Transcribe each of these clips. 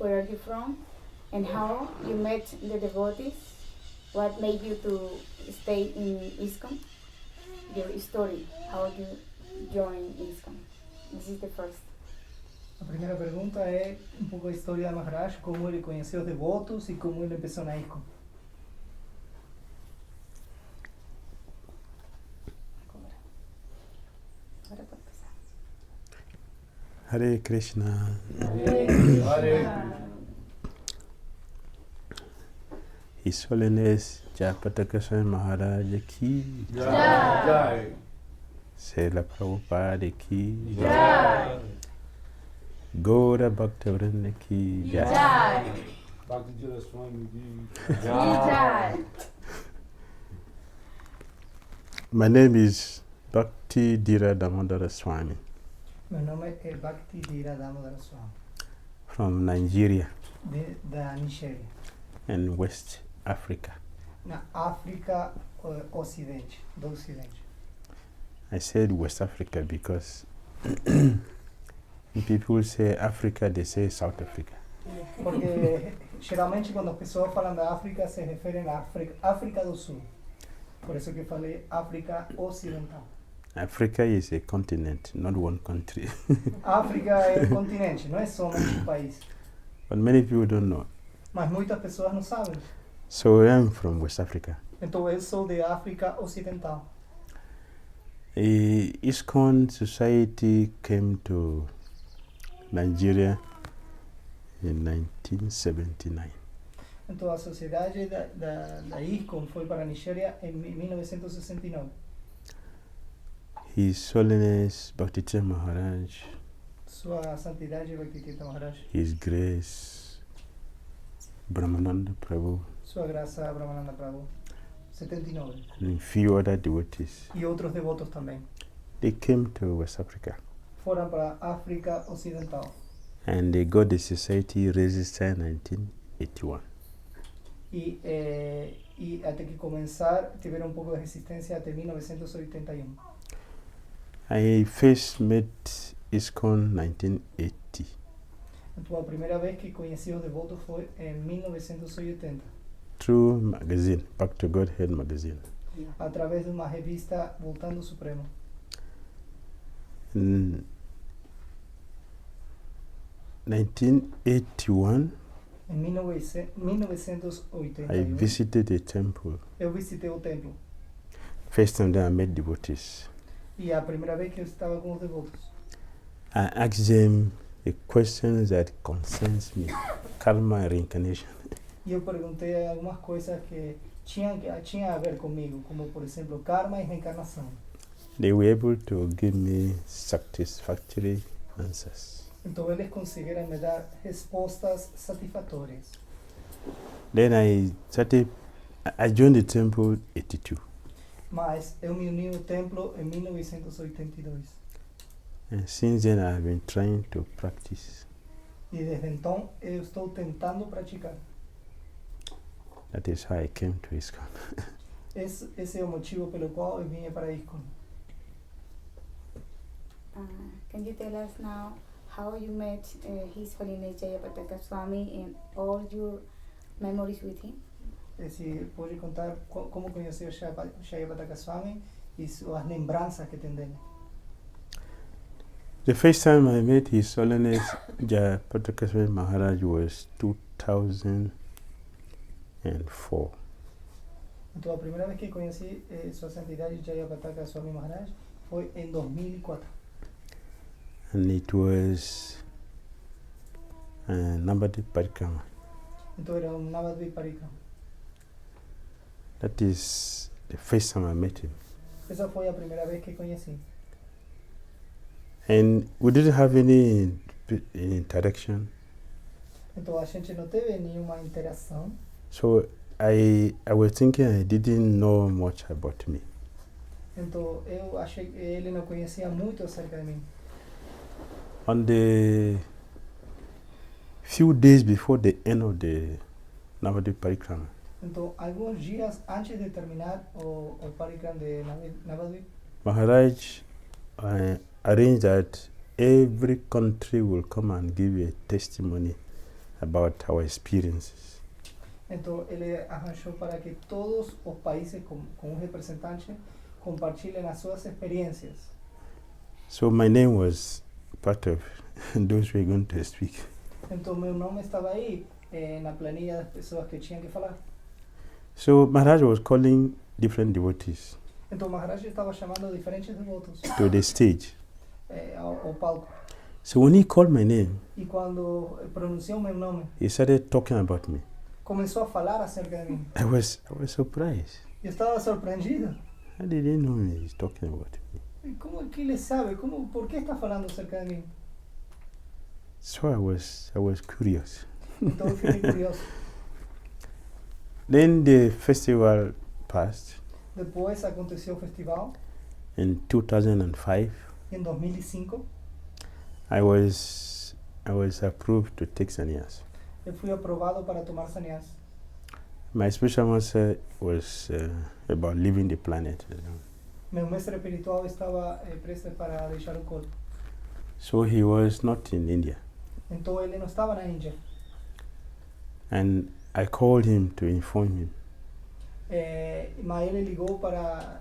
where are you from, and how you met the devotees, what made you to stay in ISKCON, your story, how you joined ISKCON. This is the first. A primeira pergunta é um pouco a história de Maharaj, como ele conheceu os devotos e como ele empezou na ISKCON. Hare Krishna. Hare. His Holiness Jayapataka Swami Maharaj ki Jai. Srila Prabhupada ki Jai. Gaura Bhaktivinoda ki Jai. Bhakti Dhira Swami Jai. My name is Bhakti Dhira Damodara Swami Meu nome é Bhakti Dhira Damodara Swami, from Nigeria da Nigéria, and West Africa. na África Ocidente, do Ocidente. I said West Africa because when people say Africa, they say South Africa. Porque geralmente quando as pessoas falam da África se referem à África do Sul. Por isso que eu falei África Ocidental. Africa is a continent, not one country. África é um continente, não é somente um país. But many people don't know. Mas muitas pessoas não sabem. So I'm from West Africa. Então eu sou de África Ocidental. The ISKCON society came to Nigeria in 1979. Então a sociedade da ISKCON foi para a Nigéria em 1969. His Holiness Bhakti Maharaj, Sua Santidade Bhakti Maharaj, His Grace Brahmananda Prabhu, Sua Graça Brahmananda Prabhu, 79. and a few other devotees. E outros devotos também. They came to West Africa Foram para a África Ocidental. and they got the society registered in 1981. E até que começar tiveram um pouco de resistência até 1981. I first met ISKCON in 1980 Então a primeira vez que conheci os devotos foi em 1980, through magazine, Back to Godhead magazine. através de uma revista Voltando ao Supremo. In 1981, Em 1981, I visited the temple. eu visitei o templo. First time that I met devotees. E a primeira vez que eu estava com os devotos, I asked them the questions that concerns me, karma and reincarnation. e eu perguntei algumas coisas que tinha a ver comigo, como por exemplo karma e reencarnação. They were able to give me satisfactory answers. Então eles conseguiram me dar respostas satisfatórias. Then I joined the temple in 82. Mas eu me uni ao templo em 1982. And since then I've been trying to practice. E desde então eu estou tentando praticar. That is how I came to ISKCON. Esse é o motivo pelo qual eu vim para ISKCON. Can you tell us now how you met His Holiness Jayapataka Swami and all your memories with him? Se pode contar como conheceu Jayapataka Swami e suas lembranças que tem dele. The first time I met His Holiness Jayapataka Swami Maharaj was 2004. Então a primeira vez que conheci Sua Santidade Jayapataka Swami Maharaj foi em 2004. And it was Navadvip Parikrama. Então era Navadvip Parikrama. That is the first time I met him. Essa foi a primeira vez que conheci. And we didn't have any interaction. Então a gente não teve nenhuma interação. So I was thinking I didn't know much about me. Então eu achei que ele não conhecia muito acerca de mim. On the few days before the end of the Navadvip Parikrama, Então, alguns dias antes de terminar o Parikrama de Navadvip, Maharaj arranged that every country will come and give a testimony about our experiences. Então ele arranjou para que todos os países com um representante compartilhem as suas experiências. So my name was part of those who were going to speak. Então meu nome estava aí na planilha das pessoas que tinham que falar. So Maharaj was calling different devotees Então Maharaj estava chamando diferentes devotos to the stage. ao palco. So when he called my name, E quando pronunciou meu nome, he started talking about me. começou a falar acerca de mim. I was surprised. Eu estava surpreendido. How did he know me? He's talking about me. E como que ele sabe? Por que está falando acerca de mim? So I was curious. Então eu fiquei curioso. Then the festival passed Depois aconteceu o festival, in 2005. em 2005. I was approved to take sannyas. Eu fui aprovado para tomar sannyas. My spiritual master was about leaving the planet. Meu mestre espiritual estava prestes para deixar o corpo. So he was not in India. Então ele não estava na Índia. And I called him to inform him. Mas ele ligou para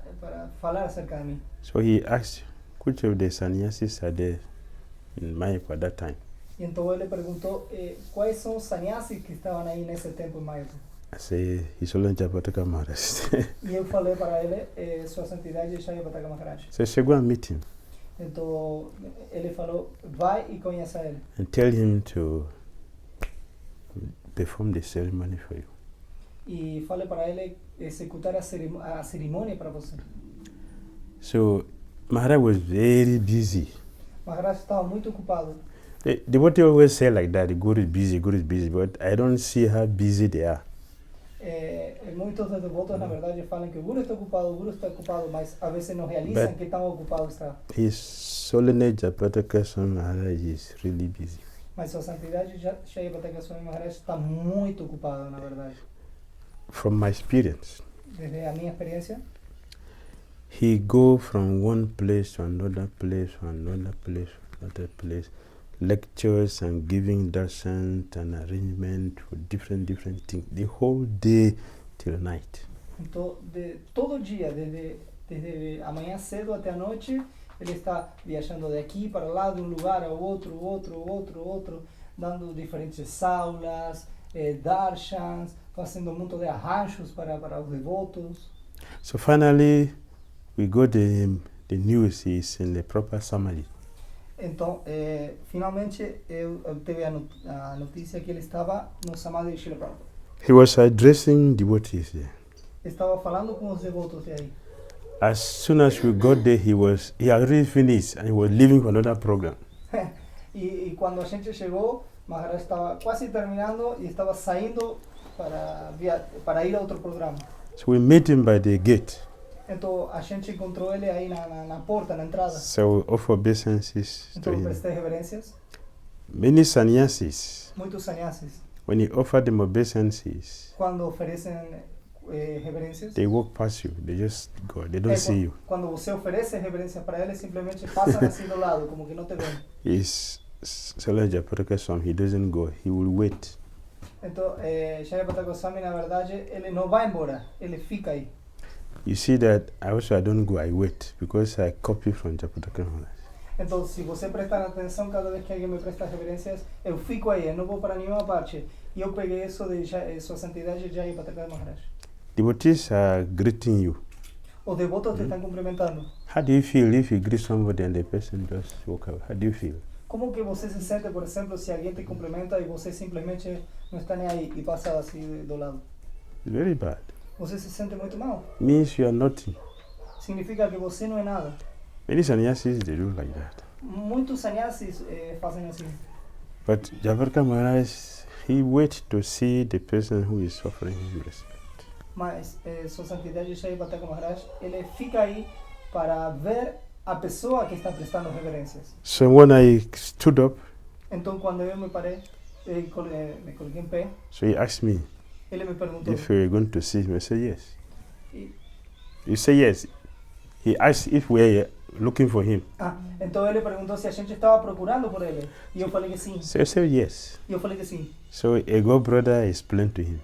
falar acerca de mim. So he asked, which of the sannyasis are there in Mayapur at that time? E então ele perguntou quais são os sannyasis que estavam aí nesse tempo em Mayapur. I say, he's only Jayapataka Maharaj. E eu falei para ele, sua santidade é Jayapataka Maharaj. So I said, go and meet him Então ele falou, vai e conheça ele. and tell him to perform the ceremony for you. E fale para ele executar a cerimônia para você. So Maharaj was very busy. Maharaj estava muito ocupado. The devotee always say like that, the guru is busy, but I don't see how busy they are. Muitos dos devotos, na verdade, falam que o guru está ocupado, mas a vezes não realizam que tão ocupado está. His Solemnity Jayapataka Swami Maharaj is really busy. Mas sua santidade Jayapataka Swami Maharaj está muito ocupado, na verdade. From my experience, Desde a minha experiência, he go from one place to another place, lectures and giving darshan and arrangement for different things, the whole day till night. então, todo dia, desde amanhã cedo até a noite, ele está viajando de aqui para lá, de um lugar ao outro, dando diferentes aulas, darshans, fazendo um monte de arranjos para os devotos. So finally, we got the news is in the proper summary. Então, finalmente, eu obtive a notícia que ele estava no Samadhi de Srila Prabhupada. He was addressing devotees there. Estava falando com os devotos de aí. As soon as we got there, he had already finished and he was leaving for another program. E quando a gente chegou, Maharaj estava quase terminando e estava saindo para ir a outro programa. So we met him by the gate. Então a gente encontrou ele aí na porta, na entrada. So we offer obeisances to Então him. prestei reverências. Many sannyasis, Muitos sannyasis, when you offer them obeisances, quando oferecem reverências, they walk past you. They just go. They don't see you. quando você oferece reverência para eles, simplesmente passam assim do lado, como que não te veem. He's Jayapataka Swami. He doesn't go. He will wait. Então, Jayapataka Swami, na verdade, ele não vai embora, ele fica aí. You see that I don't go. I wait because I copy from Jayapataka Maharaj. Então, se você prestar atenção, cada vez que alguém me presta reverências, eu fico aí, eu não vou para nenhuma parte. E eu peguei isso de Sua Santidade Jayapataka Maharaj. Devotees are greeting you. Os devotos te estão cumprimentando. How do you feel if you greet somebody and the person just walk out? How do you feel? Como que você se sente, por exemplo, se alguém te cumprimenta e você simplesmente não está nem aí e passa assim do lado? It's very bad. Você se sente muito mal. Means you are nothing. Significa que você não é nada. Many sannyasis, they do like that. Muitos sannyasis fazem assim. But Jayapataka Maharaj, he waits to see the person who is offering him respect. Mas Sua Santidade Jayapataka Maharaj, ele fica aí para ver a pessoa que está prestando reverências. So when I stood up, Então, quando eu me parei, me coloquei em pé, so he asked me ele me perguntou. if we were going to see him. I said yes. E, You say yes. He asked if we were looking for him. Então ele perguntou se a gente estava procurando por ele. E eu falei que sim. So I said yes. E eu falei que sim. So a god brother explained to him.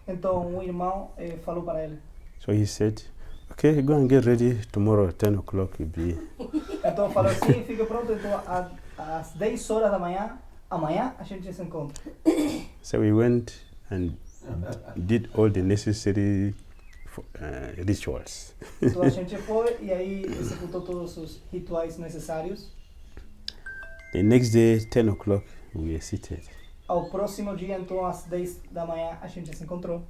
Então irmão falou para ele. So he said, okay, go and get ready tomorrow at 10 o'clock. You'll be. Então falou assim, fique pronto, então às 10 horas da manhã, amanhã a gente se encontra. So we went and did all the necessary rituals. Então a gente foi e aí executou todos os rituais necessários. The next day, 10 o'clock, we were seated. Ao próximo dia, então às 10 da manhã, a gente se encontrou.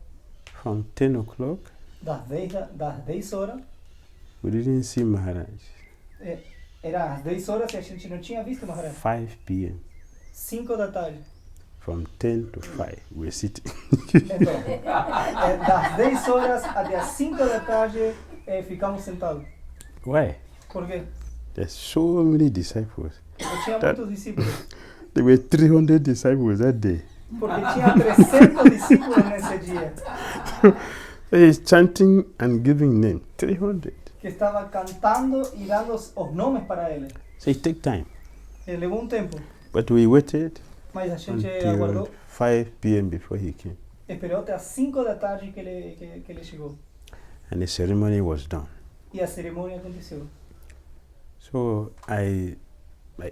From 10 o'clock, Das 10 horas, we didn't see Maharaj. era às 10 horas e a gente não tinha visto Maharaj. 5 p.m. 5 da tarde. From 10 to 5, we were sitting. Então, das 10 horas até as 5 da tarde, ficamos sentados. Why? Por quê? There's so many disciples. Eu tinha muitos discípulos. There were 300 disciples that day. Porque tinha 300 discípulos nesse dia. He's chanting and giving name. 300. Que estava cantando e dando os nomes para ele. So it take time. Levou tempo, But we waited mas a gente until aguardou. 5 p.m. before he came. Esperou até as 5 da tarde que ele chegou. And the ceremony was done. E a cerimônia aconteceu. So by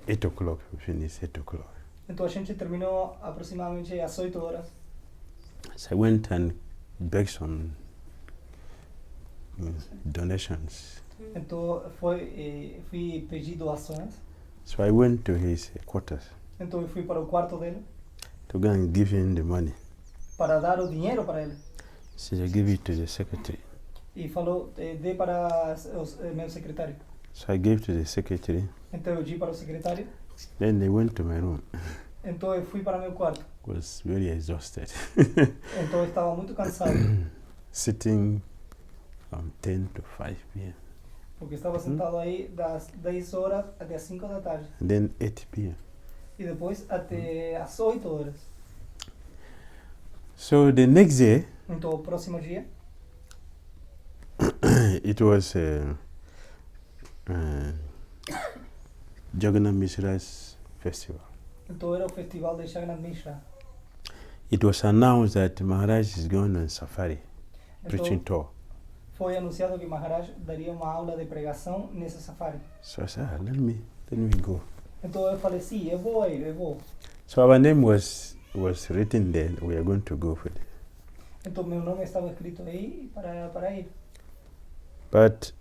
8 o'clock, we finished 8 o'clock. Então a gente terminou aproximadamente às 8 horas. So I went and begged some donations. Então fui pedir doações. So I went to his quarters Então eu fui para o quarto dele to go and give him the money. para dar o dinheiro para ele. So I give it to the secretary. E falou, dê para meu secretário. So I gave to the secretary. Então eu dei para o secretário. Then they went to my room. Então eu fui para meu quarto. Was very exhausted. Então eu estava muito cansado. Sitting from 10 to 5 p.m. Porque estava sentado aí das 10 horas até as 5 da tarde. And then 8 p.m. E depois até as 8 horas. So the next day, Então o próximo dia, it was Jagannath Mishra's festival. então era o festival de Jagannath Mishra. It was announced that Maharaj is going on safari, preaching Então tour. foi anunciado que Maharaj daria uma aula de pregação nesse safari. So I said, let me go. Então eu falei, sim, eu vou ir, eu vou. So our name was written there. We are going to go for it. Então meu nome estava escrito aí para ir. But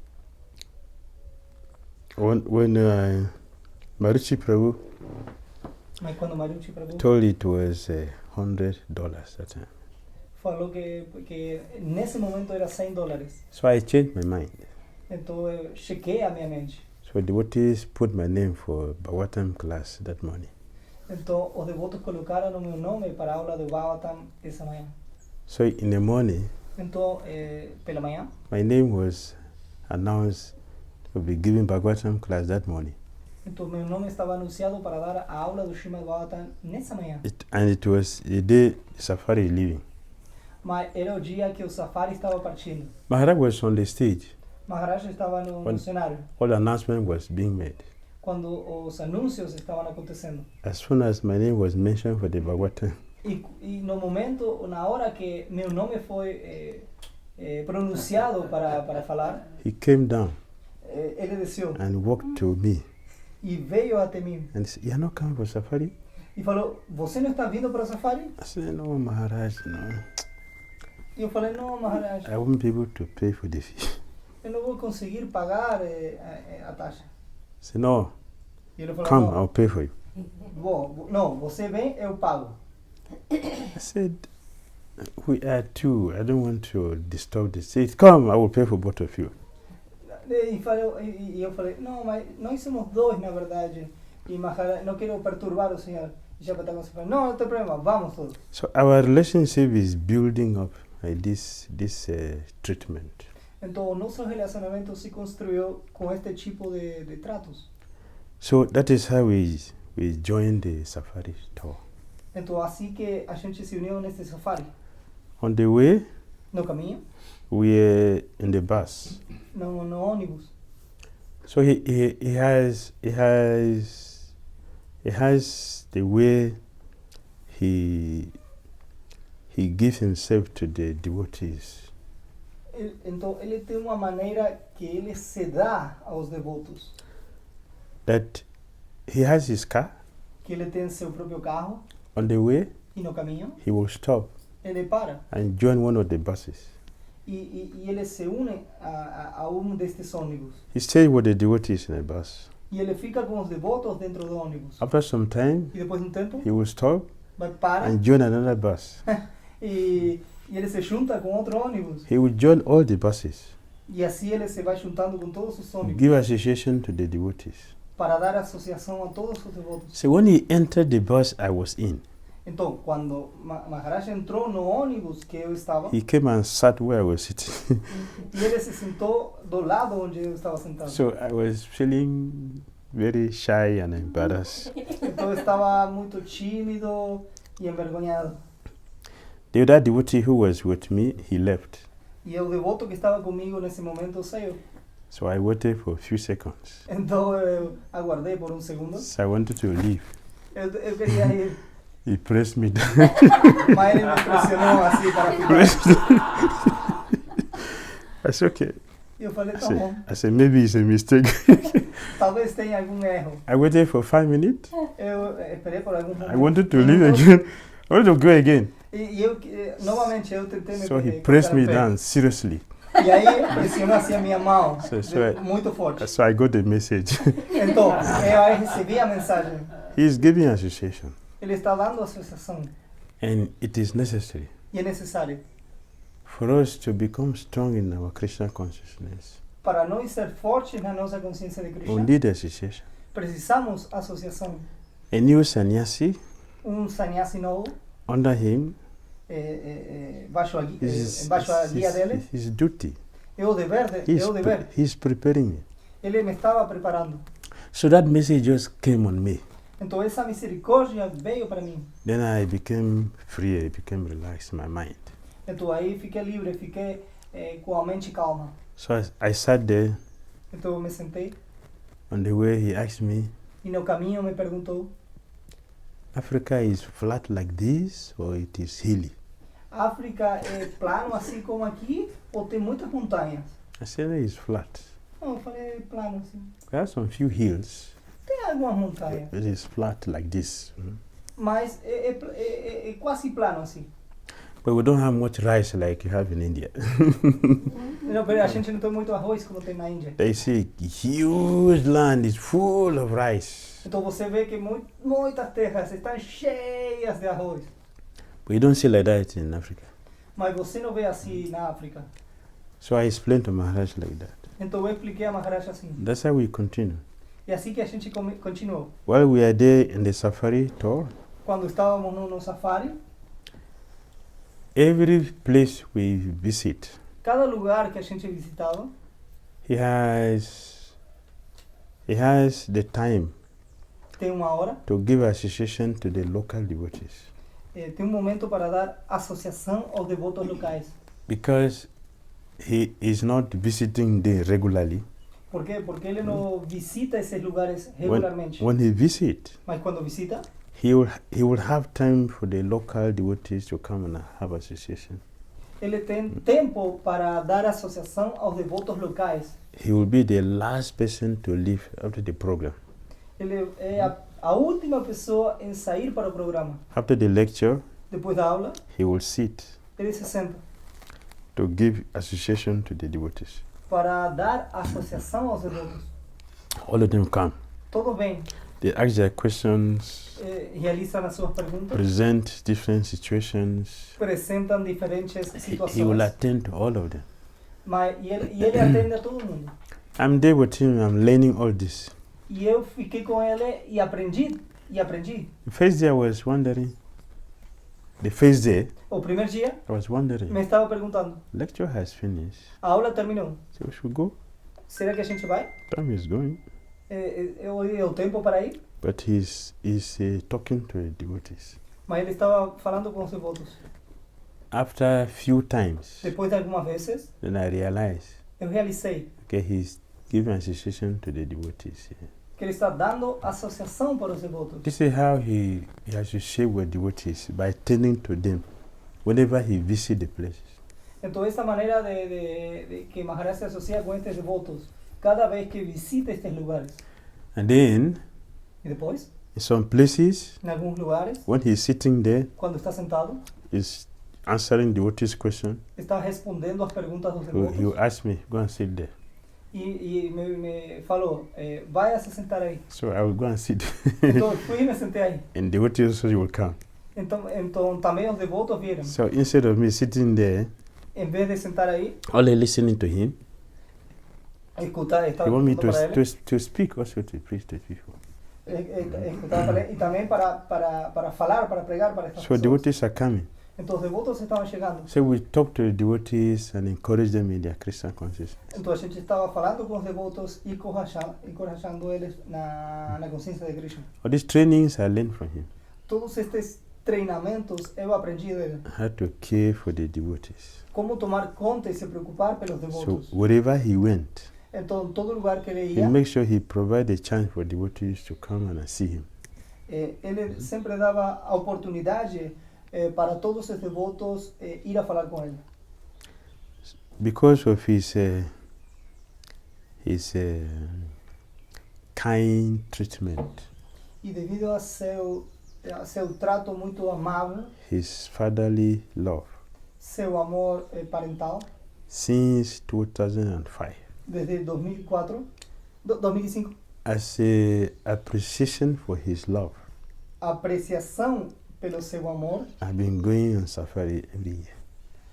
when Maruchi Prabhu Mas quando Maruchi Prabhu told it was $100 that time. falou que nesse momento era $100. So I changed my mind. Então eu chequei a minha mente. So devotees put my name for Bhagavatam class that morning. Então os devotos colocaram o meu nome para a aula do Bhagavatam essa manhã. So in the morning, Então pela manhã, my name was announced to be giving Bhagavatam class that morning. então meu nome estava anunciado para dar a aula do Srimad Bhagavatam nessa manhã. And it was the day Safari leaving. Mas era o dia que o safari estava partindo. Maharaj was on the stage. Maharaj estava no cenário, All the announcement was being made. quando os anúncios estavam acontecendo. As soon as my name was mentioned for the Bhagavatam, E no momento, na hora que meu nome foi pronunciado para falar, he came down ele desceu and walked to me e veio até mim and said, "You're not coming for Safari?" e falou, você não está vindo para o safari? I said, "No, Maharaj, no. E eu falei, não, Maharaj, I won't be able to pay for the fee." eu não vou conseguir pagar a taxa. I said, "No, E ele falou, come, não, I'll pay for you." não, você vem, eu pago. I said, "We are two. I don't want to disturb the state. Come, I will pay for both of you." E eu falei, não, mas nós somos dois, na verdade. E Maharaj, não quero perturbar o senhor. Jayapataka falou, não tem problema, vamos todos. So our relationship is building up like this treatment. Então, o nosso relacionamento se construiu com este tipo de tratos. So that is how we joined the Safari tour. Então, assim que a gente se uniu neste safari. On the way, No caminho, we were in the bus. no ônibus. So he has the way he gives himself to the devotees. Então ele tem uma maneira que ele se dá aos devotos. That he has his car. Que ele tem seu próprio carro. On the way, e no caminho, he will stop ele para. And join one of the buses. E ele se une a destes ônibus. He stays with the devotees in the bus. E ele fica com os devotos dentro do ônibus. After some time, e depois de tempo, he will stop para, and join another bus. e ele se junta com outro ônibus. He will join all the buses. E assim ele se vai juntando com todos os ônibus. Give association to the devotees. Para dar associação a todos os devotos. So when he entered the bus I was in, então, quando Maharaj entrou no ônibus que eu estava, he came and sat where I was sitting. e ele se sentou do lado onde eu estava sentado. So I was feeling very shy and embarrassed. Então eu estava muito tímido e envergonhado. The other devotee who was with me, he left. E o devoto que estava comigo nesse momento saiu. So I waited for a few seconds. Então eu aguardei por segundo. So I wanted to leave. Eu queria ir. He pressed me down. Mas ele me pressionou assim para ficar. I said, okay. Eu falei, tá bom. I said, maybe it's a mistake. Talvez tenha algum erro. I waited for 5 minutes. Eu esperei por algum momento. I wanted to leave again. I wanted to go again. E eu, novamente, eu tentei me So he pressed me down seriously. E aí pressionou assim a minha mão, muito forte. So I got the message. Então, eu aí recebi a mensagem. He is giving association. Ele está dando associação. And it is necessary. E é necessário. For us to become strong in our Krishna consciousness. Para nós ser fortes na nossa consciência de Krishna. We need association. Precisamos associação. A new sannyasi. Sannyasi novo. Under him. Baixo a guia dele. His duty. É o dever. He's preparing me. Ele me estava preparando. So that message just came on me. Então essa misericórdia veio para mim. Then I became free, I became relaxed in my mind. Então aí fiquei livre, fiquei com a mente calma. So I sat there. Então eu me sentei. On the way he asked me. E no caminho me perguntou. Africa is flat like this or it is hilly? África é plano assim como aqui ou tem muitas montanhas? I said it's flat. Não, eu falei plano assim. There are some few hills. Tem algumas montanhas. It is flat like this. Mas é quase plano assim. But we don't have much rice like you have in India. Não, a gente não tem muito arroz como tem na Índia. They see huge land is full of rice. Então você vê que muitas terras estão cheias de arroz. But you don't see like that in Africa. Mas você não vê assim na África. So I explained to Maharaj like that. Então eu expliquei a Maharaj assim. That's how we continue. E assim que a gente continuou. While we are there in the safari tour, quando estávamos no safari, every place we visit, cada lugar que a gente visitava, he has the time tem uma hora to give association to the local devotees. Tem momento para dar associação aos devotos locais. Because he is not visiting them regularly. Por quê? Porque ele não visita esses lugares regularmente. When he visits, mas quando visita, he will have time for the local devotees to come and have association. Ele tem tempo para dar associação aos devotos locais. He will be the last person to leave after the program. Ele é a última pessoa em sair para o programa. After the lecture, depois da aula, he will sit. Ele se senta. To give association to the devotees. Para dar associação aos devotos. All of them come. Todos vêm. They ask their questions. Realizam as suas perguntas. Present different situations. Apresentam diferentes situações. He will attend to all of them. Mas ele atende a todo mundo. I'm there with him. I'm learning all this. E eu fiquei com ele e aprendi. The first day I was wondering. The first day. O primeiro dia. I was wondering. Me estava perguntando. Lecture has finished. A aula terminou. So we should go. Será que a gente vai? Time is going. É o tempo para ir. But he's talking to the devotees. Mas ele estava falando com os devotos. After a few times. Depois de algumas vezes. Then I realized. Eu realizei. Okay, he's giving association to the devotees. Yeah. Que ele está dando associação para os devotos. This is how he associates with devotees, by tending to them whenever he visits the places. Então, esta maneira de que Maharaj se associa com estes devotos cada vez que visita estes lugares. And then, E depois, in some places, em alguns lugares, when he's sitting there, quando está sentado, he's answering devotees' question. está respondendo às perguntas dos He will devotos. ask me, go and sit there. E me falou, vai se sentar aí. So I will go and sit. Então, eu fui e me sentei aí. And devotees also will come. Então também os devotos viram. So instead of me sitting there, Em vez de sentar aí, only listening to him, escutar, estar he want me escutando para ele. to speak also to preach to people. Escutar para ele e também para falar, para pregar para estas So pessoas. devotees are coming. Então os devotos estavam chegando. So we talk to the devotees and encourage them in their Christian consciousness. Então a gente estava falando com os devotos e encorajando eles na consciência de Krishna. All these trainings I learned from him. Todos estes treinamentos eu aprendi dele. How to care for the devotees. Como tomar conta e se preocupar pelos So devotos. wherever he went, Então, todo lugar que ele he ia, makes sure he provides a chance for devotees to come and see him. ele sempre dava a oportunidade para todos os devotos ir a falar com ele. Because of his kind treatment, E devido a seu trato muito amável, his fatherly love, seu amor parental, since 2005, desde 2005, as a appreciation for his love, a apreciação pelo seu amor, I've been going on safari every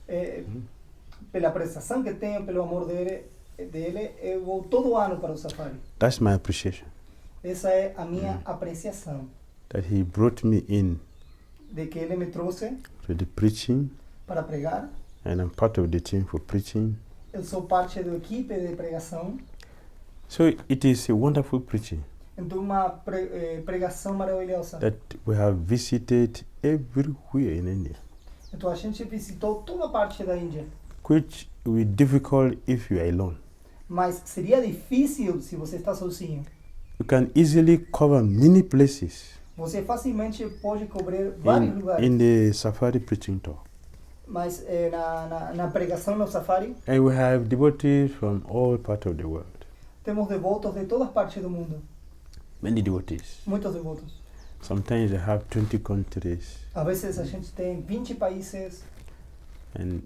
year. pela apreciação que tenho pelo amor dele, eu vou todo ano para o safari. That's my appreciation. Essa é a minha apreciação, That he brought me in de que ele me trouxe to the preaching, para pregar. and I'm part of the team for preaching. Eu sou parte da equipe de pregação. So it is a wonderful preaching Então, uma pregação maravilhosa. that we have visited everywhere in India, Então, a gente visitou toda a parte da Índia. which will be difficult if you are alone. Mas seria difícil se você está sozinho. You can easily cover many places Você facilmente pode cobrir vários lugares. in the safari preaching tour. Mas na pregação no safari, And we have devotees from all parts of the world. temos devotos de todas partes do mundo. Many devotees. Muitos devotos. Sometimes they have 20 countries Às vezes a gente tem 20 países and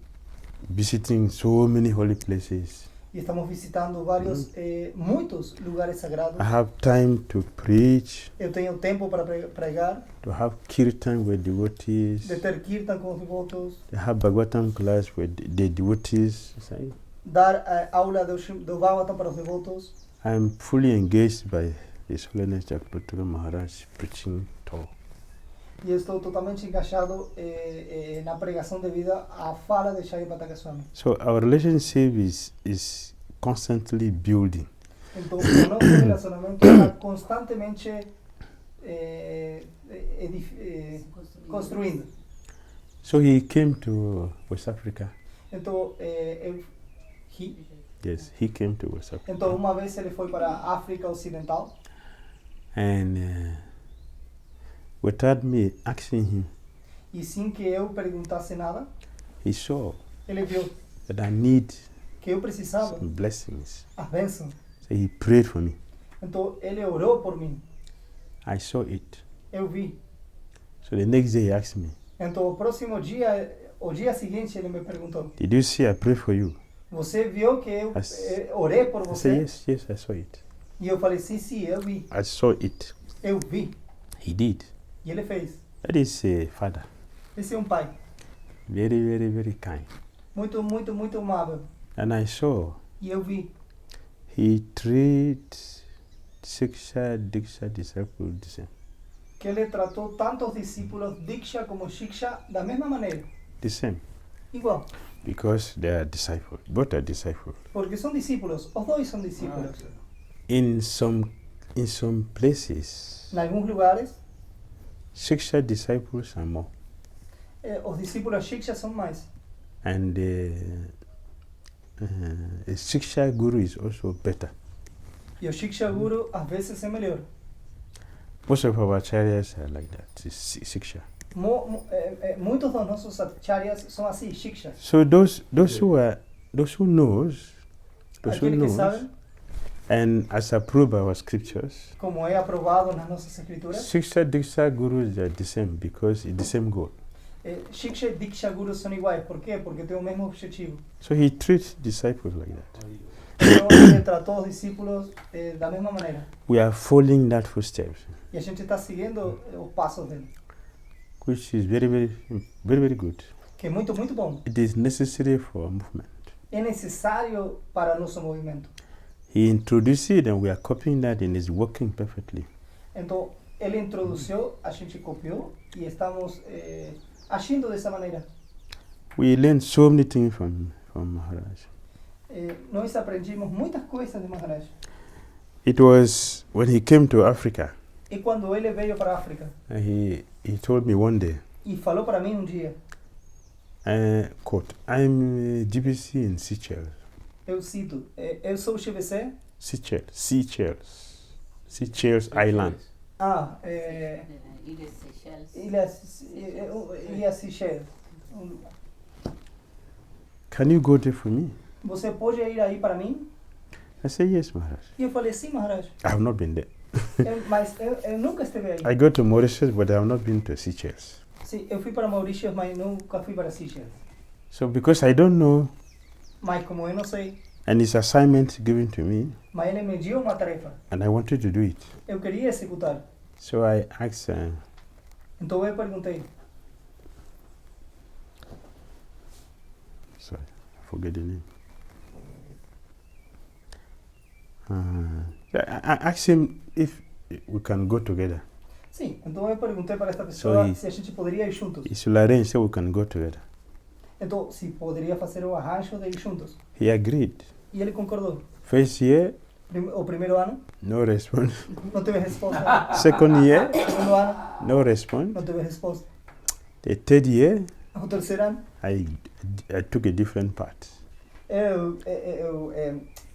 visiting so many holy places. e estamos visitando vários, muitos lugares sagrados. I have time to preach, Eu tenho tempo para pregar, to have kirtan with devotees, de ter kirtan com os devotos, to have Bhagavatam class with the devotees. dar aula do Bhagavatam para os devotos. I am fully engaged by His Holiness Jayapataka Maharaj preaching tour. E eu estou totalmente engajado na pregação devido à fala de Jayapataka Swami. So our relationship is constantly building. Então, o nosso relacionamento está constantemente construindo. So he came to West Africa. Então, Yes, he came to West Africa. então, uma vez ele foi para a África Ocidental And without me asking him, e sem que eu perguntasse nada, he saw ele viu that I need que eu precisava some blessings. a bênção. So he prayed for me. Então, ele orou por mim. I saw it. Eu vi. So the next day he asked me, Então, o dia seguinte, ele me perguntou: did you see I prayed for you? você viu que eu I orei por I said, você? yes, I saw it. E eu falei: sim, eu vi. I saw it. Eu vi. He did. E ele fez. That is a father. Esse é um pai. Very, very, very kind. Muito, muito, muito amável. And I saw E eu vi. he treats Siksha, Diksha disciples the same. Que ele tratou tanto os discípulos Diksha como Shiksha da mesma maneira. The same. Igual. Because they are disciples. Both are disciples. Porque são discípulos. Os dois são discípulos. In some places, Em alguns lugares, Siksha disciples are more. os discípulos Shiksha são mais. And a Siksha guru is also better. E o Shiksha Guru às vezes é melhor. Most of our acharyas are like that. It's Siksha. Muitos dos nossos acharyas são assim, Shiksha. So those who knows, Aquele que sabe, and as approved by our scriptures, como é aprovado nas nossas escrituras, Siksha Diksha Gurus are the same because it's the same goal. Shiksha e Diksha Guru são iguais. Por quê? Porque tem o mesmo objetivo. So he treats disciples like that. Então ele tratou os discípulos da mesma maneira. We are following that footsteps, E a gente está seguindo os passos dele. which is very, very, very, very good. Que é muito, muito bom. It is necessary for movement. É necessário para nosso movimento. He introduced it and we are copying that and it's working perfectly. Então, ele introduziu, a gente copiou e estamos agindo dessa maneira. We learned so many things from Maharaj. Nós aprendimos muitas coisas de Maharaj. It was when he came to Africa, E quando ele veio para a África, he told me one day, e falou para mim dia, quote, I'm a GBC in Seychelles. eu cito, eu sou o GBC. Seychelles Island. Ilhas Seychelles. Can you go there for me? Você pode ir aí para mim? I said, yes, Maharaj. E eu falei, sim, Maharaj. I have not been there. Mas eu nunca estive aí. I go to Mauritius, but I have not been to Seychelles. Sim, eu fui para Maurício, mas nunca fui para Seychelles. So because I don't know, Mas como eu não sei, and it's assignment given to me, mas ele me deu uma tarefa. and I wanted to do it. Eu queria executar. So I asked, Então eu perguntei, sorry, I forget the name. I asked him if we can go together. sim, então eu perguntei para esta pessoa So se a gente poderia ir juntos. He should arrange so we can go together. Então, se poderia fazer o arranjo de ir juntos. He agreed. E ele concordou. First year, O primeiro ano, no response. não teve resposta. Second year, O segundo ano, no response. não teve resposta. The third year, O terceiro ano, I took a different path. eu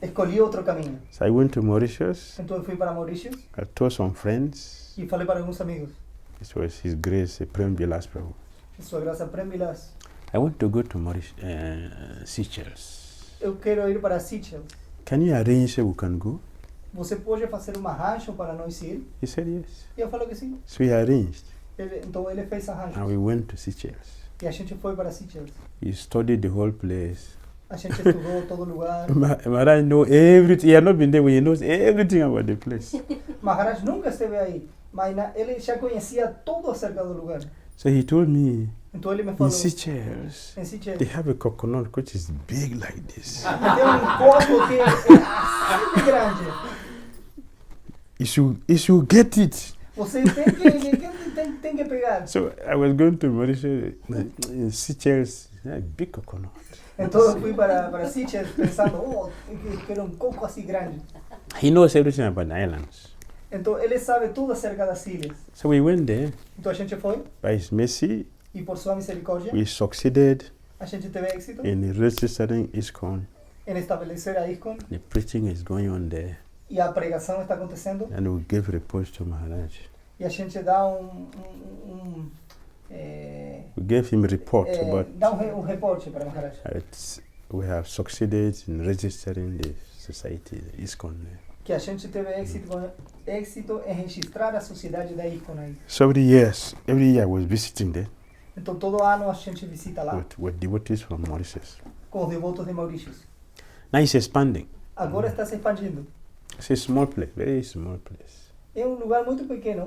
escolhi outro caminho. So I went to Mauritius. Então eu fui para Maurício I told some friends. e falei para alguns amigos. This was His Grace, Prem Vilas Prabhu. Sua graça Prem-Vilas. I want to go to Seychelles. Eu quero ir para Seychelles. Can you arrange so we can go? Você pode fazer um arranjo para nós ir? He said yes. E eu falei que sim. So we arranged, Então ele fez arranjo. and we went to Seychelles. E a gente foi para Seychelles. We studied the whole place. A gente estudou todo lugar. Maharaj know everything. He had not been there, but he knows everything about the place. Maharaj nunca esteve aí, mas ele já conhecia tudo acerca do lugar. So he told me, Então ele me in falou, Seychelles, em Seychelles, they have a coconut which is big like this. tem coco que é assim de grande. You should get it. Você tem que pegar. So I was going to Mauritius, in Seychelles, big coconut. Então eu fui para Seychelles pensando, eu quero coco assim grande. He knows everything about the islands. Então ele sabe tudo acerca das ilhas. So we went there. Então a gente foi By His mercy, e por sua misericórdia we succeeded a gente teve êxito in registering ISKCON. em estabelecer a ISKCON The preaching is going on there. e a pregação está acontecendo And we gave reports to Maharaj. e a gente dá We gave him report about dá um reporte para Maharaj. we have succeeded in registering the society, the ISKCON there. Que a gente teve êxito em registrar a sociedade da ISKCON aí. So every year I was visiting there Então todo ano a gente visita lá with devotees from Mauritius. com os devotos de Maurício. Now it's expanding. Agora está se expandindo. It's a small place, very small place. É um lugar muito pequeno,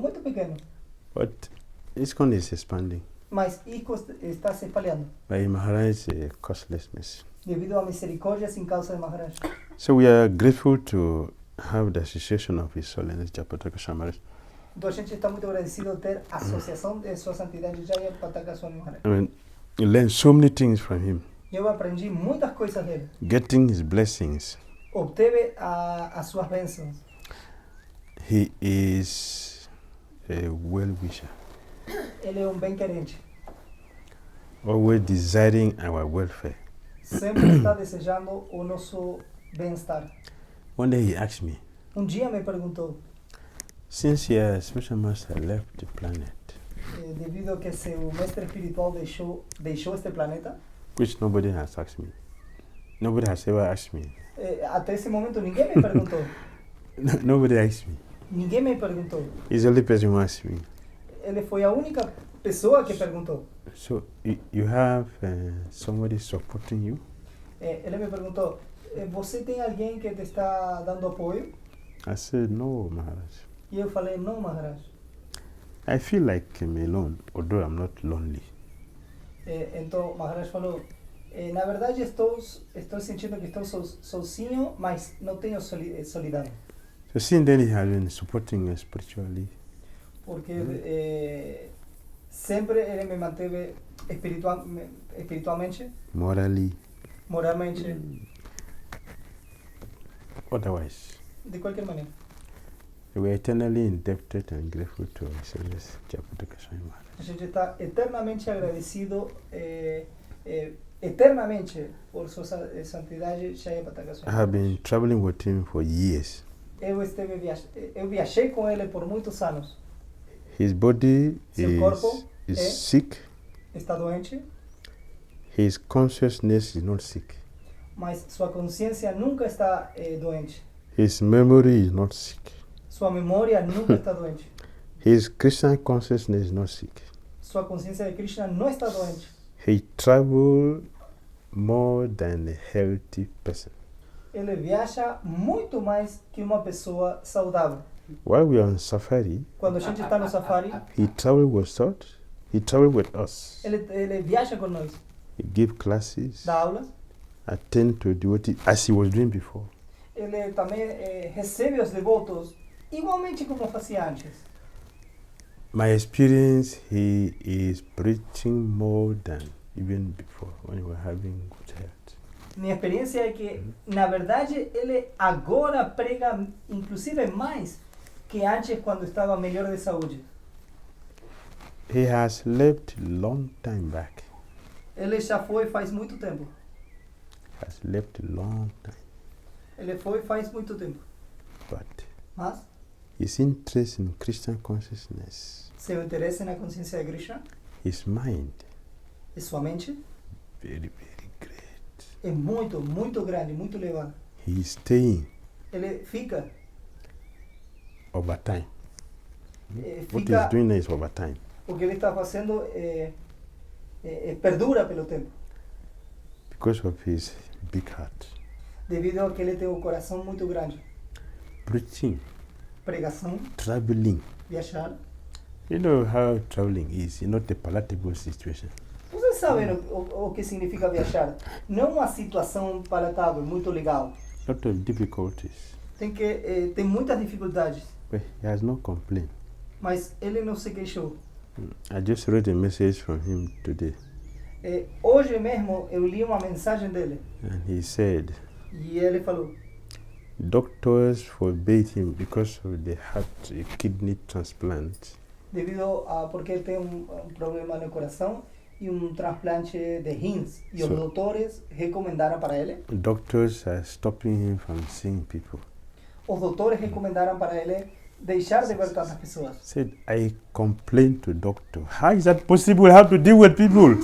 But ISKCON is expanding mas ISKCON está se espalhando by Maharaj's costless mercy. devido à misericórdia sem causa de Maharaj. So we are grateful to have the association of His Holiness Jayapataka Maharaj. Então a gente está muito agradecido de ter a associação de Sua Santidade Jayapataka Swami Maharaj. I mean, you learn so many things from him. Eu aprendi muitas coisas dele. Getting his blessings. Obteve as suas bênçãos. He is a well-wisher, Ele é um bem-querente. always desiring our welfare. Sempre está desejando o nosso bem-estar. One day he asked me, dia me perguntou, since your spiritual master left the planet, devido a que seu mestre espiritual deixou este planeta, which nobody has asked me. Nobody has ever asked me. até esse momento ninguém me perguntou. Nobody asked me. Ninguém me perguntou. He's the only person who asked me. Ele foi a única pessoa que perguntou. So you have somebody supporting you? Ele me perguntou, você tem alguém que te está dando apoio? I said, no, Maharaj. E eu falei, não, Maharaj. I feel like I'm alone, although I'm not lonely. Então Maharaj falou, na verdade estou sentindo que estou sozinho, mas não tenho solidão. So since then he has been supporting us spiritually. Porque sempre ele me manteve espiritualmente, Morally. moralmente, Otherwise, de qualquer maneira. we are eternally indebted and grateful to our service, Jayapataka Swami Maharaj. A gente está eternamente agradecido, eternamente por sua santidade Jayapataka I Swami have Maharaj. been traveling with him for years. Eu viajei com ele por muitos anos. His body Seu corpo is é- sick. Está doente, His consciousness is not sick. mas sua consciência nunca está doente. His memory is not sick. Sua memória nunca está doente. His Christian consciousness is not sick. Sua consciência de Krishna não está doente. He traveled more than a healthy person. Ele viaja muito mais que uma pessoa saudável. While we are on safari, Quando a gente está no safari, he traveled with us. He traveled with us. ele viaja com nós. He gave classes, Dá aulas. attend to devotees as he was doing before. Ele também recebe os devotos igualmente como fazia antes. My experience, he is preaching more than even before when we were having good health. Minha experiência é que, na verdade, ele agora prega inclusive mais que antes quando estava melhor de saúde. He has left long time back. Ele já foi faz muito tempo. Has left long time. Ele foi faz muito tempo. But Mas his interest in Christian consciousness, seu interesse na consciência de Krishna his mind, e sua mente very, very great. é muito, muito grande, muito elevada. He is staying Ele fica, over time. What fica he's doing is over time. o que ele está fazendo perdura pelo tempo, Because of his big heart. devido a que ele tem um coração muito grande. Preaching, Pregação, traveling. viajar. You know how traveling is, not a palatable situation. Vocês sabem o que significa viajar? Não uma situação palatável, muito legal. Lot of difficulties. Tem muitas dificuldades, But he has no complaint. mas ele não se queixou. I just read a message from him today. Hoje mesmo eu li uma mensagem dele And he said, e ele falou: doctors forbade him because of the heart kidney transplant. devido a porque ele tem um problema no coração e um transplante de rins, e os So- doutores recomendaram para ele. Doctors are stopping him from seeing people. Os doutores recomendaram para ele deixar de ver tantas pessoas. Said, I complained to doctor. How is that possible? How to deal with people?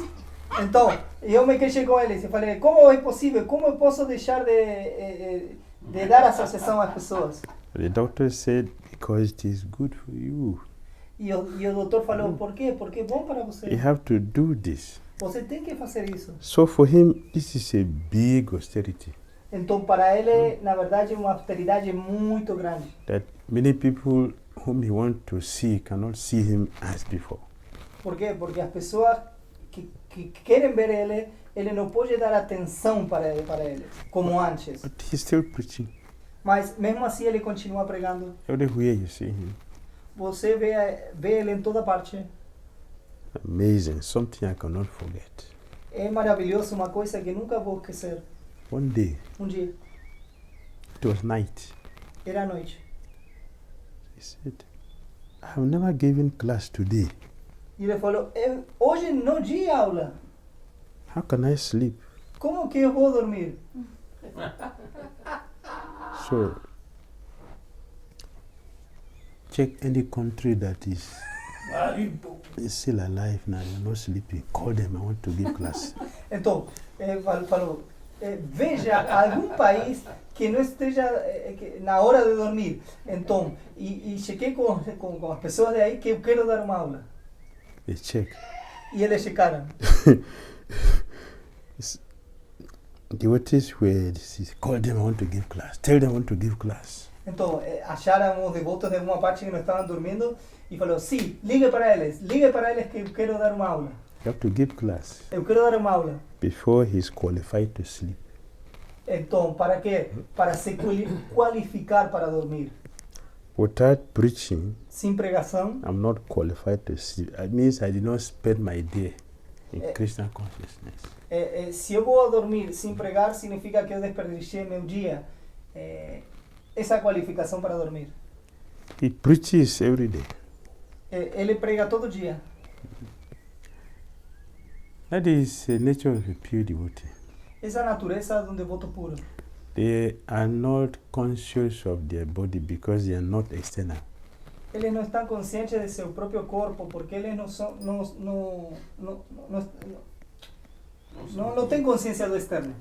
Então, eu me queixei com eles e falei: como é possível? Como eu posso deixar de dar associação às pessoas? The doctor said, because it is good for you. E o doutor falou: por quê? Porque é bom para você. You have to do this. Você tem que fazer isso. So for him, this is a big austerity Então, para ele, na verdade, é uma austeridade muito grande. that many people whom he wants to see cannot see him as before. Por quê? Porque as pessoas que querem ver ele não pode dar atenção para ele, como antes. But he's still preaching. Mas, mesmo assim, ele continua pregando. Everywhere you see him. Você vê ele em toda parte. Amazing. Something I cannot forget. É maravilhoso, uma coisa que nunca vou esquecer. One day, Um dia, it was night. era noite. He said, I have never given class today. E ele falou: hoje não tinha aula. How can I sleep? Como que eu vou dormir? So Check any country that is still alive now, you're not sleeping. Call them, I want to give class. Então, falou, veja algum país que não esteja na hora de dormir. Então, e chequei com as pessoas de aí que eu quero dar uma aula. They check. E eles checaram. Devotees were, call them, I want to give class. Tell them I want to give class. Então, acharam os devotos de alguma parte que não estavam dormindo e falou, sim, ligue para eles que eu quero dar uma aula. You have to give class Eu quero dar uma aula. before he's qualified to sleep. Então, para quê? Para se qualificar para dormir. Without preaching, Sem pregação, I'm not qualified to sleep. It means I did not spend my day in Krishna consciousness. se eu vou dormir sem pregar, significa que eu desperdicei meu dia. Essa qualificação para dormir. He preaches every day. Ele prega todo dia. That is the nature of a pure devotee. Essa é a natureza de um devoto puro. They are not conscious of their body because they are not external. Eles não estão conscientes de seu próprio corpo porque eles não têm consciência do externo.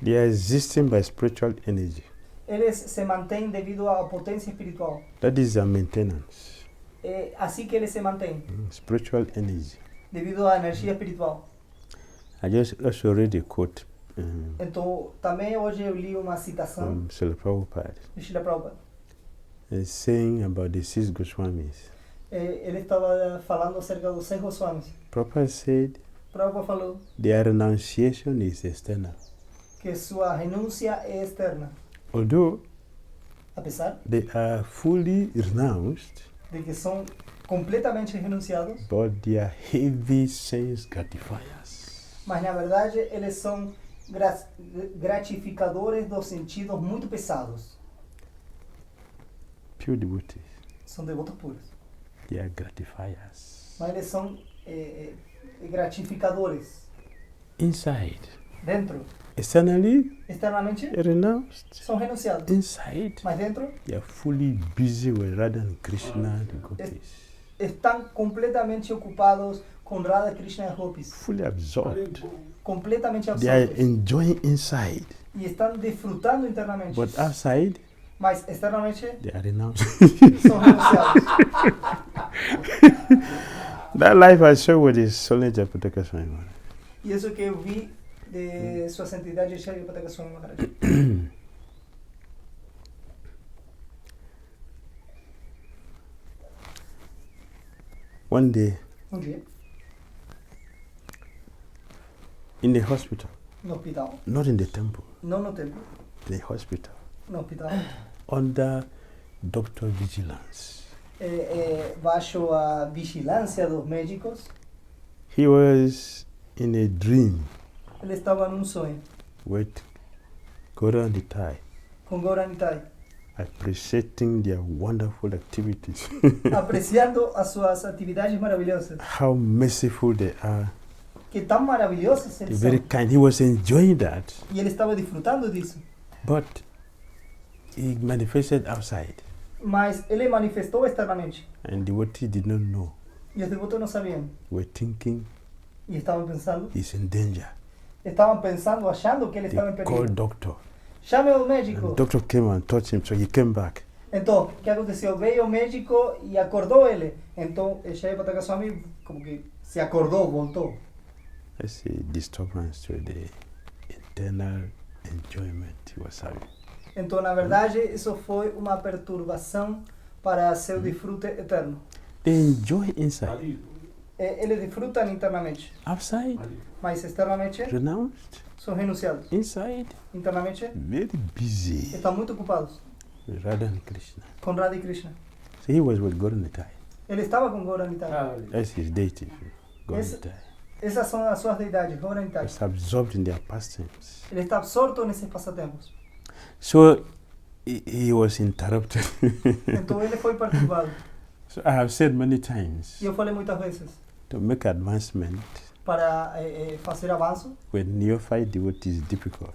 They are existing by spiritual energy. Eles se mantêm devido à potência espiritual. That is their maintenance. É assim que eles se mantêm, Spiritual energy. devido à energia espiritual. I just also read a quote Então, também hoje eu li uma citação from Srila Prabhupada. de Srila Prabhupada. It's saying about the 6 Goswamis. Ele estava falando acerca dos 6 Swamis. Prabhupada said Prabhupada falou their renunciation is external. que sua renúncia é externa. Although Apesar they are fully renounced, de que são completamente renunciados, but they are heavy sense gratifiers. mas na verdade eles são gratificadores dos sentidos muito pesados. Pure devotees, São devotos puros. they are gratifiers. Mas eles são gratificadores Inside, dentro. externally Externamente renounced. são renunciados. Inside, Mas dentro they are fully busy with Radha and Krishna devotees. estão completamente ocupados com Radha, Krishna e Gopis. Fully absorbed. Completamente They are absortos. enjoying inside, E estão desfrutando internamente. but outside, Mas externamente they are renounced. são renunciados. That life I share with is Swami Jayapataka Swami Maharaj. E isso que eu vi de sua santidade Jayapataka Swami Maharaj. One day, Dia, in the hospital, no hospital, not in the temple, não no templo, the hospital, no hospital, under doctor vigilance. baixo a vigilância dos médicos, He was in a dream ele estava num sonho with Gora and Thai, com Gauranitai, appreciating their wonderful activities, apreciando as suas atividades maravilhosas. how merciful they are, Que tão maravilhosas they're eles very são. kind. He was enjoying that, E ele estava desfrutando disso. but he manifested outside, Mas ele manifestou externamente. and the devotee did not know. E os devotos não sabiam. Were thinking E estavam pensando, achando que ele estava em They called perigo. doctor. Chame o And médico. the doctor came and touched him, so he came back. Então, o que aconteceu? Veio o médico e acordou ele. Então, o Jayapataka Swami como que se acordou, voltou. That's a disturbance to the internal enjoyment he was having. Então, na verdade, isso foi uma perturbação para seu desfrute eterno. They enjoy inside. Eles desfrutam internamente, Outside, mas externamente renounced. são renunciados. Inside, Internamente very busy estão muito ocupados with Radha and Krishna. com Radha e Krishna. So he was with Gauranitai. Ele estava com Gauranitai. That's his deity, Gauranitai. Essas são as suas deidades, Gauranitai. Was absorbed in their pastimes. Ele está absorto nesses passatempos. So he was interrupted. Então ele foi perturbado. So I have said many times, E eu falei muitas vezes, to make advancement para fazer avanço, with neophyte devotee is difficult.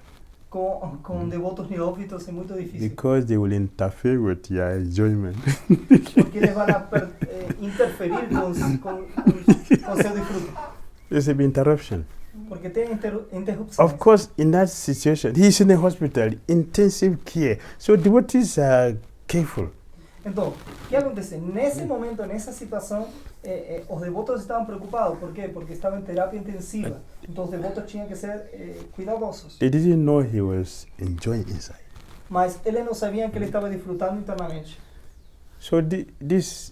com devotos neófitos é muito difícil. because they will interfere with your enjoyment. Porque eles vão interferir com seu disfrute. There's an interruption. Porque tem interrupções. Of course, in that situation, he's in a hospital, intensive care. So devotees are careful. Então, o que acontece? Nesse momento, nessa situação, os devotos estavam preocupados. Por quê? Porque estavam em terapia intensiva. Então, os devotos tinham que ser cuidadosos. They didn't know he was enjoying inside. Mas eles não sabiam que ele estava desfrutando internamente. So these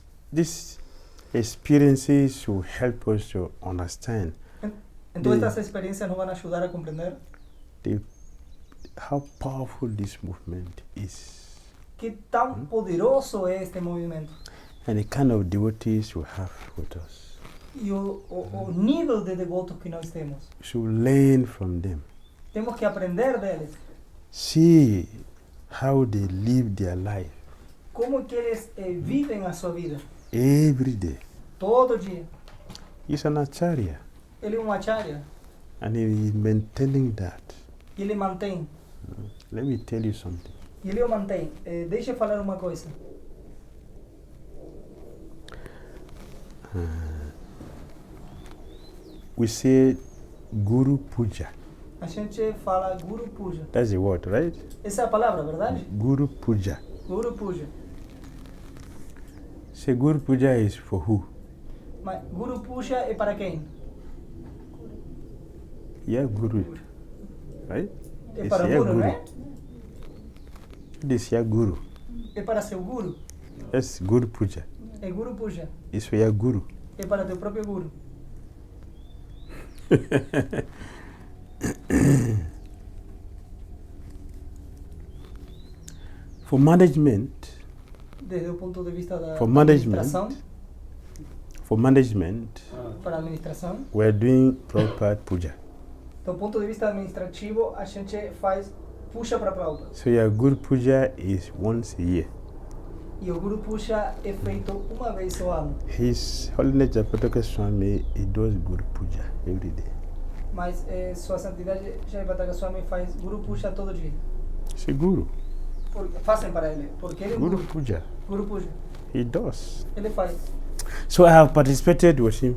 experiences will help us to understand Então, estas experiências nos vão ajudar a compreender how powerful this movement is que tão poderoso é este movimento. and the kind of devotees we have with us. E o nível de devotos que nós temos. We should learn from them. Temos que aprender deles. See how they live their life Como que eles vivem a sua vida. every day. Todo dia. He's an acharya Ele é um acharya. and he is maintaining that. E ele mantém. Let me tell you something. E ele o mantém. Deixa eu falar uma coisa. We say Guru Puja. A gente fala Guru Puja. That's the word, right? Essa é a palavra, verdade? Guru Puja. Guru Puja. Say Guru Puja is for who? Mas Guru Puja é para quem? Yeah, Guru. Right? É para o Guru, não é? This yeah Guru. É para seu Guru. That's Guru Puja. É Guru Puja. It's for your Guru. É para teu próprio Guru. For management, Desde o ponto de vista da For management. administração, para a administração, we're doing Prabhupada Puja. do ponto de vista administrativo, a gente faz puxa para Prabhupada. So your Guru Puja is once a year. E o Guru Puja é feito uma vez ao ano. His Holiness Jayapataka Swami, he does Guru Puja every day. Mas Sua Santidade Jayapataka Swami faz Guru Puja todo dia. It's a Guru. Fazem para ele, porque ele é um Guru Guru. Puja. Guru Puja. He does. Ele faz. So I have participated with him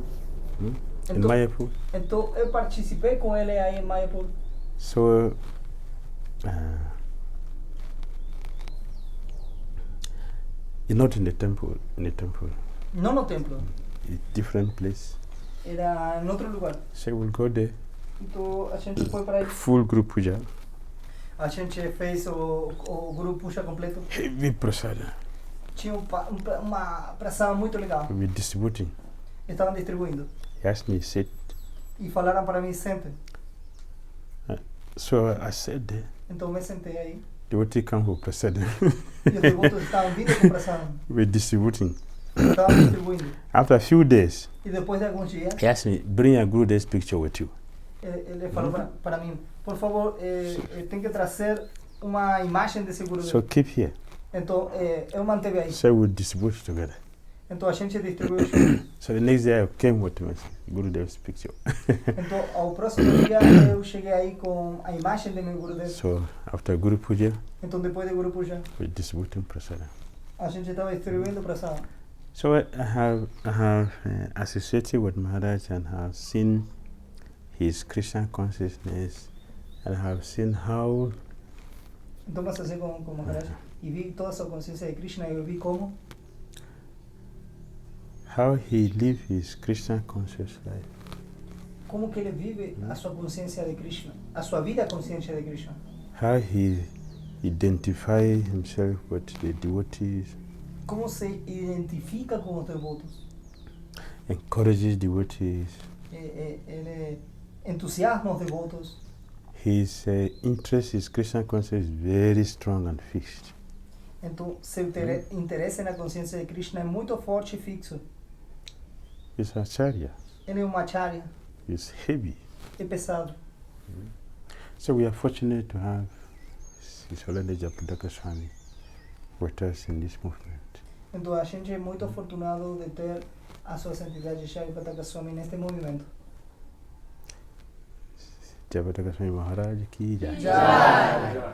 in Então- Mayapur. Então eu participei com ele aí em Mayapur. So not in the temple, Não no templo, a different place. era em outro lugar. So we'll go there. Então a gente foi para aí. Full Guru Puja. A gente fez o Guru Puja completo. Heavy prasada. Tinha uma praça muito legal. We'll be distributing. Estavam distribuindo. He asked me, sit. E falaram para mim, sente. So I sat there. Então me sentei aí. Devotee come for prasada. E os devotos estavam vindo com praça. We're distributing. Estavam distribuindo. After a few days, E depois de alguns dias, he asked me, bring a Guru's picture with you. ele falou para mim, por favor, tem que trazer uma imagem desse Guru. So keep here. Então eu manteve aí. So we'll distribute together. Então a gente distribuiu junto. So the next day I came with my Gurudev's picture. Então ao próximo dia eu cheguei aí com a imagem de meu Gurudev. So after Guru Puja, Então depois de Guru Puja, we're distributing prasada. a gente estava distribuindo praça. So I have associated with Maharaj and have seen his Krishna consciousness and have seen how Então passei com Maharaj e vi toda essa consciência de Krishna e eu vi como he lived his Krishna conscious life. como que ele vive a sua consciência de Krishna, a sua vida consciência de Krishna. How he identified himself with the devotees, Como se identifica com os devotos. encourages devotees. Ele entusiasma os devotos. His interest, his Krishna consciousness is very strong and fixed. Então seu interesse na consciência de Krishna é muito forte e fixo. He's acharya. Ele é um acharya, He's heavy. é pesado. So we are fortunate to have His Holiness Jayapataka Swami with us in this movement. Então a gente é muito afortunado de ter a sua santidade Jayapataka Swami neste movimento. Jayapataka Swami Maharaj ki jai. Jai.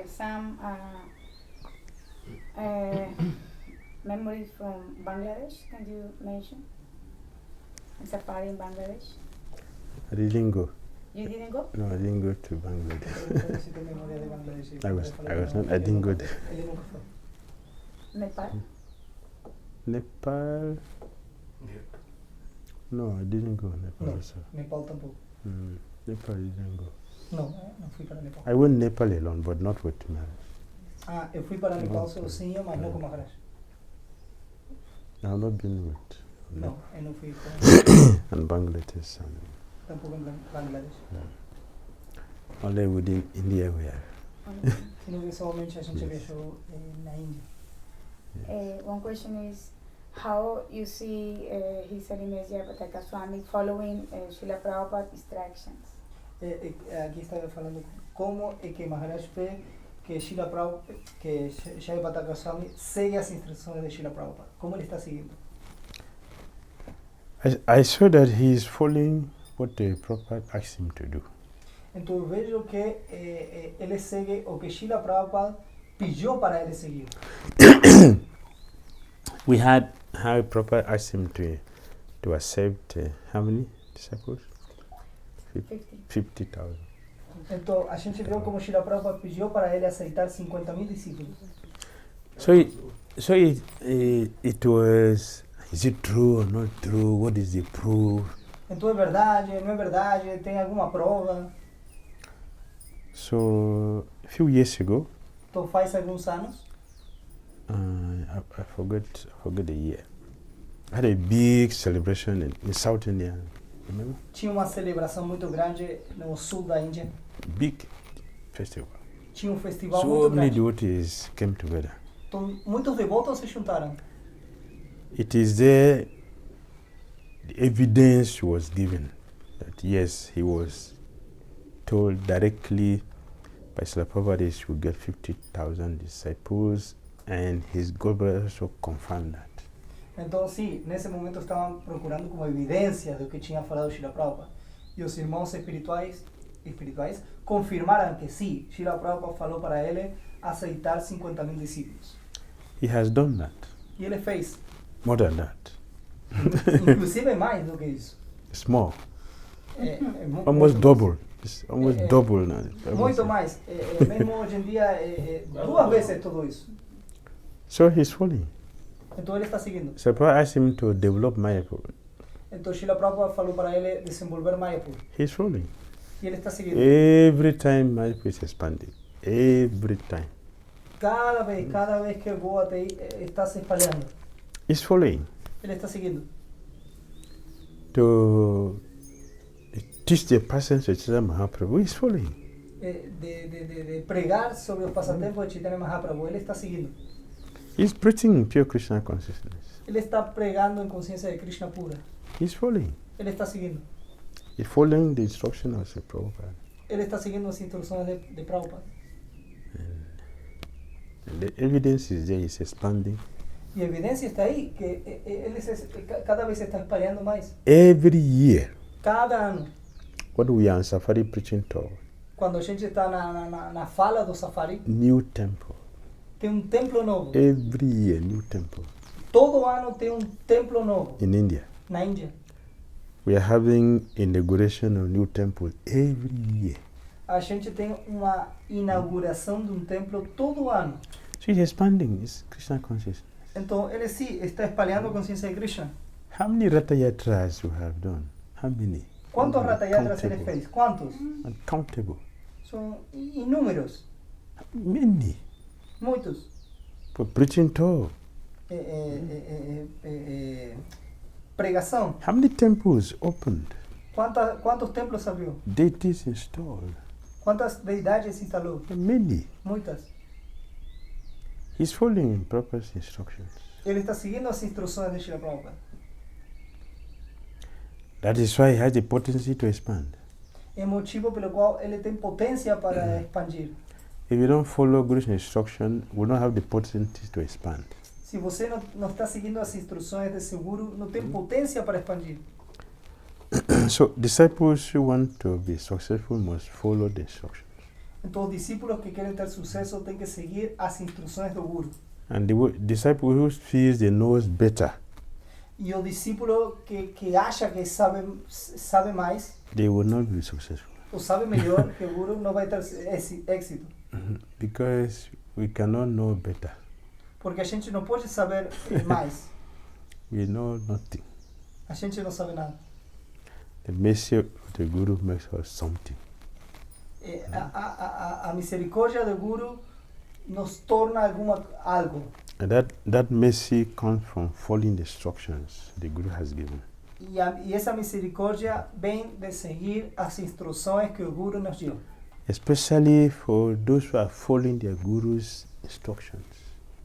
Some memories from Bangladesh, can you mention? A safari in Bangladesh? I didn't go. You didn't go? No, I didn't go to Bangladesh. I didn't go there. Nepal? Nepal? No, I didn't go Nepal No, also. Nepal tampoco. Nepal I didn't go. No, no fui para Nepal. I went Nepal alone, but not with Maharaj. Ah, eu fui para Nepal sozinho, mas não com Maharaj. I have not been with No, eu não fui com and Bangladesh. tampouco em Bangladesh. Only within India we are. Sino que somente a gente Yes. viajou na Índia. One question is how you see His Holiness Jayapataka Swami following Srila Prabhupada's instructions. Aqui estava falando como é que Maharaj vê que Srila Prabhupada, que Jayapataka Swami segue as instruções de Srila Prabhupada. Como ele está seguindo? I saw that he is following what the Prabhupada asked him to do. Então eu vejo que ele segue o que Srila Prabhupada pediu para ele seguir. We had how Prabhupada asked him to accept how many disciples? 50. 50,000. Então a gente viu como Srila Prabhupada pediu para ele aceitar 50,000 discípulos. So it was, is it true or not true? What is the proof? Então é verdade, não é verdade, tem alguma prova? So a few years ago, Então faz alguns anos, I forgot the year. I had a big celebration in South India. Remember? tinha uma celebração muito grande no sul da Índia. Big festival. Tinha festival So muito many grande. devotees came together. Então muitos devotos se juntaram. It is there the evidence was given that yes, he was told directly by Srila Prabhupada he should get 50,000 disciples, and his governor also confirmed that. Então, sim, nesse momento estavam procurando como evidência do que tinha falado Srila Prabhupada. E os irmãos espirituais confirmaram que sim, Srila Prabhupada falou para ele aceitar 50,000 discípulos. He has done that, E ele fez, more than that. inclusive mais do que isso. It's more, muito almost double. It's almost Eh, eh, double now. Muito mais. Mesmo hoje em dia, duas vezes tudo isso. So he's following. Então ele está seguindo. So Prabhupada asked him to develop Mayapur. Então Srila Prabhupada falou para ele desenvolver Mayapur. He's following. E ele está seguindo. Every time Mayapur is expanding. Every time. Cada vez que eu vou até aí, está se espalhando. He's following. Ele está seguindo. To teach the persons of Chaitanya Mahaprabhu, he's following. De pregar sobre os passatempos de Chaitanya Mahaprabhu, ele está seguindo. He's preaching in pure Krishna consciousness. Ele está pregando em consciência de Krishna pura. He's following. Ele está seguindo. He's following the instruction of Sri Prabhupada. Ele está seguindo as instruções de Prabhupada. And the evidence is there, he's expanding. E a evidência está aí, que ele cada vez se está espalhando mais. Every year, Cada ano, when we are on Safari preaching tour, quando a gente está na fala do safari, new temple. tem templo novo. Every year, new temple. Todo ano tem templo novo In India, na Índia. we are having inauguration of new temple every year. A gente tem uma inauguração de templo todo ano. So he's expanding his Krishna consciousness. Então ele sim está espalhando a consciência de Krishna. How many Ratha Yatras you have done? How many? Quantos ratayatras ele Uncountable. fez? Quantos? Uncountable. São inúmeros. Many. Muitos. For preaching tour. Pregação. How many temples opened? Quantos templos abriu? Deities installed. Quantas deidades instalou? Many. Muitas. He's following Prabhupada's instructions. Ele está seguindo as instruções de Srila Prabhupada. That is why he has the potency to expand. É o motivo pelo qual ele tem potência para expandir. If you don't follow Guru's instruction, we don't have the potency to expand. Se você não está seguindo as instruções de seu guru, não tem potência para expandir. So disciples who want to be successful must follow the instructions. Então, os discípulos que querem ter sucesso têm que seguir as instruções do Guru. And the disciple who feels they knows better, E o discípulo que acha que sabe mais, they will not be successful. ou sabe melhor que o Guru, não vai ter êxito. Because we cannot know better. Porque a gente não pode saber mais. We know nothing. A gente não sabe nada. The mercy of the Guru makes us something. A misericórdia do Guru nos torna algo. And that mercy comes from following the instructions the Guru has given. E essa misericórdia vem de seguir as instruções que o Guru nos deu. Especially for those who are following their Guru's instructions.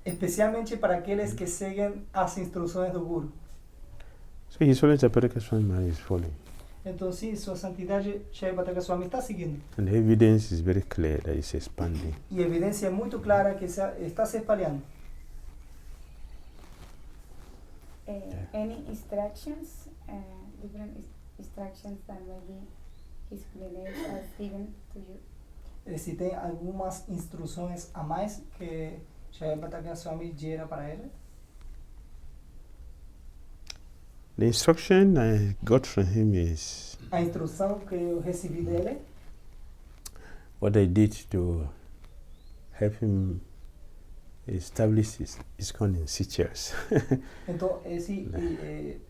Especialmente para aqueles que seguem as instruções do Guru. So His Holiness Jayapataka Swami Maharaj is following. Então, sim, Sua Santidade Jayapataka Swami está seguindo. And the evidence is very clear that it's expanding. E a evidência é muito clara que está se espalhando. Any instructions, different instructions that maybe His Holiness has given to you? Se tem algumas instruções a mais que Jayapataka Swami dera para ele. The instruction I got from him is A instrução que eu recebi dele, what I did to help him establish his ISKCON in Seychelles. então,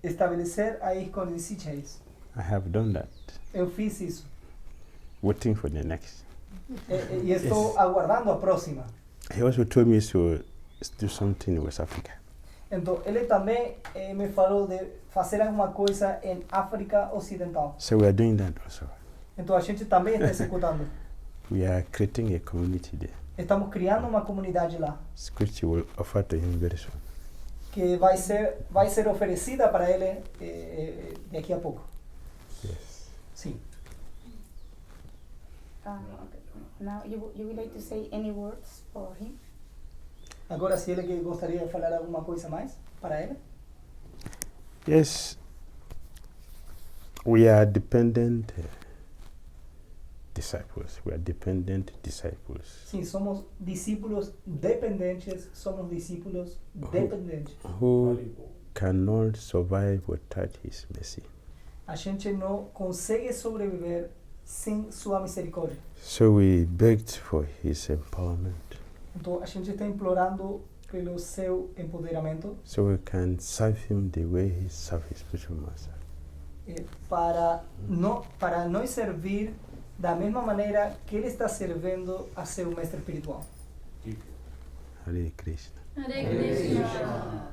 estabelecer a ISKCON em Seychelles. I have done that, Eu fiz isso. waiting for the next. E estou aguardando a próxima. He also told me to do something in West Africa. Então, ele também me falou de fazer alguma coisa em África Ocidental. So we are doing that also. Então, a gente também está executando. We are creating a community there, Estamos criando uma comunidade lá, which we will offer to him very soon. que vai ser oferecida para ele daqui a pouco. Yes. Sim. Okay. Now, you would like to say any words for him? Agora, se ele gostaria de falar alguma coisa mais para ele. Yes, we are dependent disciples. We are dependent disciples Sim, somos discípulos dependentes, who cannot survive without His mercy. A gente não consegue sobreviver sem sua misericórdia. So we begged for His empowerment Então, a gente está implorando pelo seu empoderamento so we can serve Him the way He served His spiritual master. para nos servir da mesma maneira que ele está servindo a seu mestre espiritual. Hare Krishna. Hare Krishna.